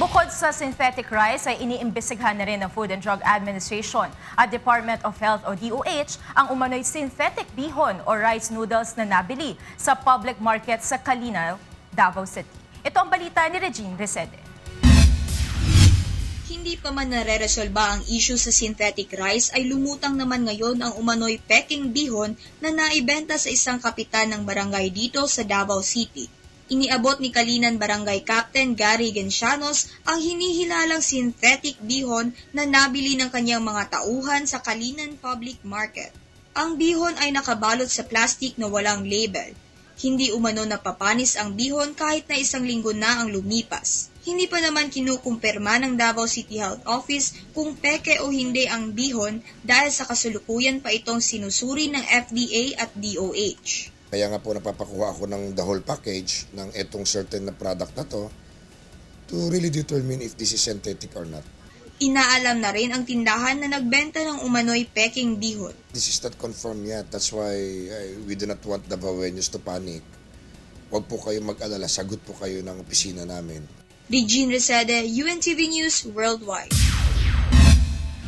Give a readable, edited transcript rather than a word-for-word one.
Bukod sa synthetic rice ay iniimbestigahan na rin ng Food and Drug Administration at Department of Health o DOH ang umano'y synthetic bihon o rice noodles na nabili sa public market sa Calinaw, Davao City. Ito ang balita ni Regine Resede. Hindi pa man nare-resolba ang issue sa synthetic rice ay lumutang naman ngayon ang umano'y peking bihon na naibenta sa isang kapitan ng barangay dito sa Davao City. Iniabot ni Kalinan Barangay Captain Gary Gencianos ang hinihilalang synthetic bihon na nabili ng kanyang mga tauhan sa Kalinan Public Market. Ang bihon ay nakabalot sa plastic na walang label. Hindi umano napapanis ang bihon kahit na 1 linggo na ang lumipas. Hindi pa naman kinukumpirma ng Davao City Health Office kung peke o hindi ang bihon dahil sa kasalukuyan pa itong sinusuri ng FDA at DOH. Kaya nga po napapakuha ako ng the whole package ng etong certain na product na to really determine if this is synthetic or not. Inaalam na rin ang tindahan na nagbenta ng umano'y peking bihon. This is not confirmed yet. That's why we do not want the Baweños to panic. Huwag po kayo mag-alala. Sagot po kayo ng opisina namin. Regine Resede, UNTV News Worldwide.